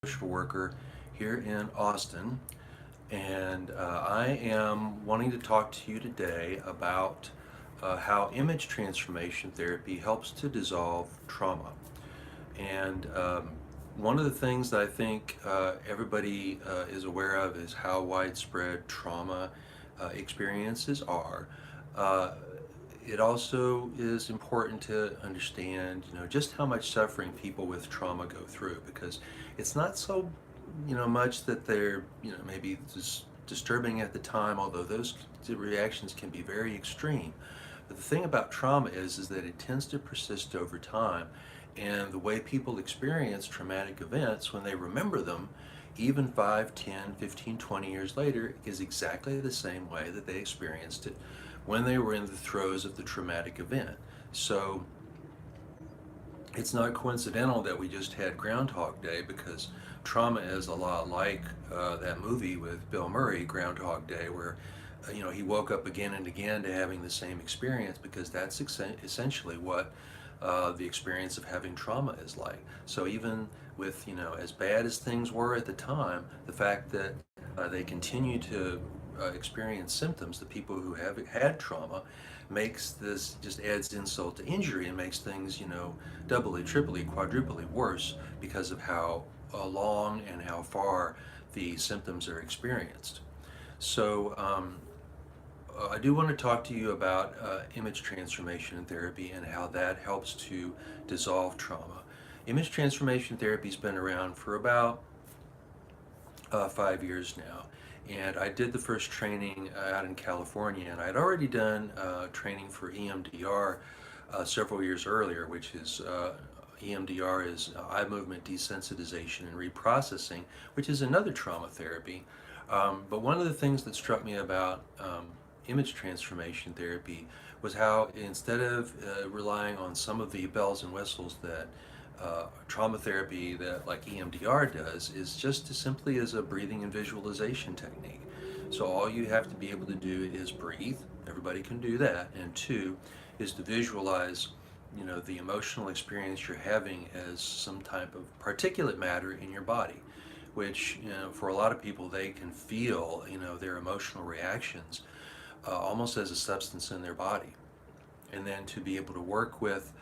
social worker here in Austin, and I am wanting to talk to you today about how image transformation therapy helps to dissolve trauma. And one of the things that I think everybody is aware of is how widespread trauma experiences are. Uh, it also is important to understand, just how much suffering people with trauma go through, because it's not so, much that they're, maybe just disturbing at the time, although those reactions can be very extreme. But the thing about trauma is that it tends to persist over time, and the way people experience traumatic events when they remember them, even 5, 10, 15, 20 years later, is exactly the same way that they experienced it when they were in the throes of the traumatic event. So it's not coincidental that we just had Groundhog Day, because trauma is a lot like that movie with Bill Murray, Groundhog Day, where he woke up again and again to having the same experience, because that's essentially what the experience of having trauma is like. So even with, as bad as things were at the time, the fact that they continue to experience symptoms, the people who have had trauma, makes this, just adds insult to injury and makes things, doubly, triply, quadruply worse, because of how long and how far the symptoms are experienced. So I do want to talk to you about image transformation therapy and how that helps to dissolve trauma. Image transformation therapy has been around for about 5 years now. And I did the first training out in California, and I'd already done training for EMDR several years earlier, which is EMDR is eye movement desensitization and reprocessing, which is another trauma therapy. But one of the things that struck me about image transformation therapy was how, instead of relying on some of the bells and whistles that trauma therapy that like EMDR does, is just as simply as a breathing and visualization technique. So all you have to be able to do is breathe. Everybody can do that. And two is to visualize, the emotional experience you're having as some type of particulate matter in your body, which, for a lot of people, they can feel, their emotional reactions almost as a substance in their body. And then to be able to work with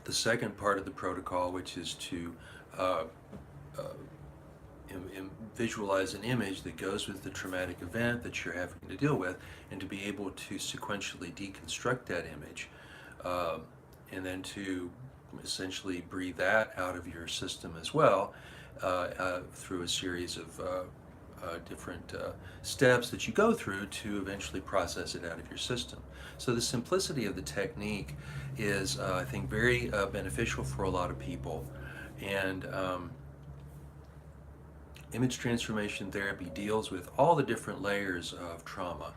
the second part of the protocol, which is to uh, uh, visualize an image that goes with the traumatic event that you're having to deal with, and to be able to sequentially deconstruct that image, uh, and then to essentially breathe that out of your system as well, through a series of different steps that you go through to eventually process it out of your system. So the simplicity of the technique is, I think, very beneficial for a lot of people. And image transformation therapy deals with all the different layers of trauma.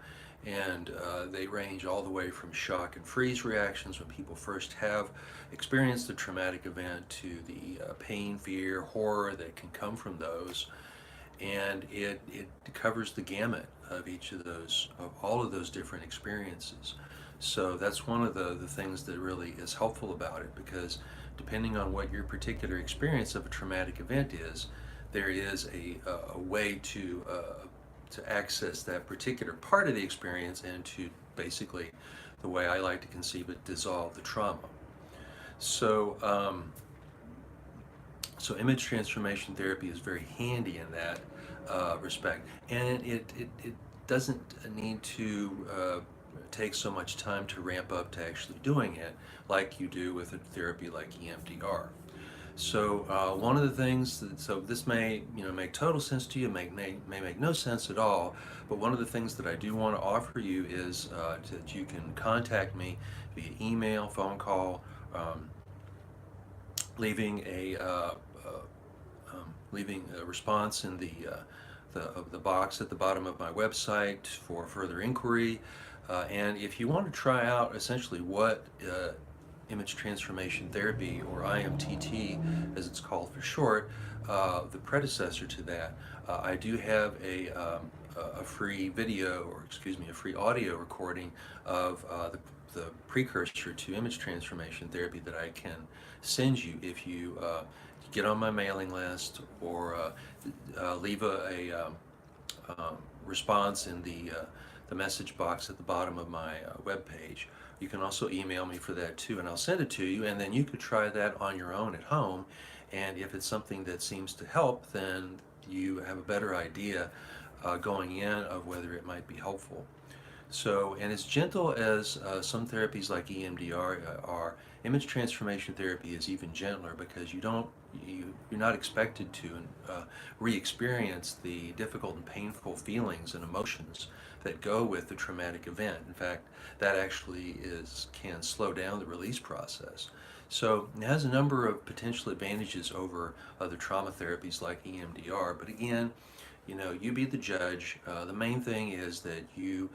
And they range all the way from shock and freeze reactions when people first have experienced a traumatic event, to the pain, fear, horror that can come from those. And it covers the gamut of each of those, of all of those different experiences. So that's one of the things that really is helpful about it, because depending on what your particular experience of a traumatic event is, there is a way to access that particular part of the experience, and to basically, the way I like to conceive it, dissolve the trauma. So so image transformation therapy is very handy in that respect, and it doesn't need to take so much time to ramp up to actually doing it like you do with a therapy like EMDR. So one of the things that, so this may make total sense to you, may make no sense at all, but one of the things that I do want to offer you is that you can contact me via email, phone call, leaving a response in the box at the bottom of my website for further inquiry. And if you want to try out essentially what image transformation therapy, or IMTT as it's called for short, the predecessor to that, I do have a free video, or excuse me, a free audio recording of the precursor to image transformation therapy that I can send you if you get on my mailing list or leave response in the message box at the bottom of my web page. You can also email me for that too, and I'll send it to you, and then you could try that on your own at home. And if it's something that seems to help, then you have a better idea going in of whether it might be helpful. So, and as gentle as some therapies like EMDR are, image transformation therapy is even gentler because you're not expected to re-experience the difficult and painful feelings and emotions that go with the traumatic event. In fact, that actually can slow down the release process. So it has a number of potential advantages over other trauma therapies like EMDR. But again, you be the judge. The main thing is that you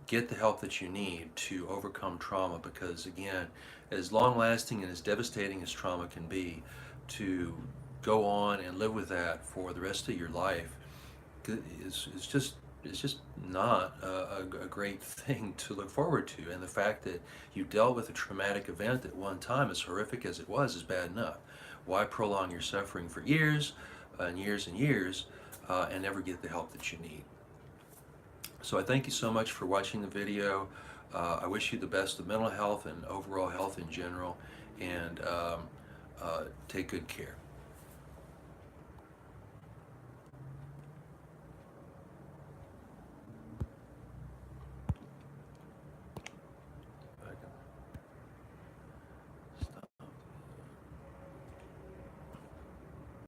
get the help that you need to overcome trauma, because again, as long lasting and as devastating as trauma can be, to go on and live with that for the rest of your life is just not a great thing to look forward to. And the fact that you dealt with a traumatic event at one time, as horrific as it was, is bad enough. Why prolong your suffering for years and years and years and never get the help that you need? So I thank you so much for watching the video. I wish you the best of mental health and overall health in general, and take good care.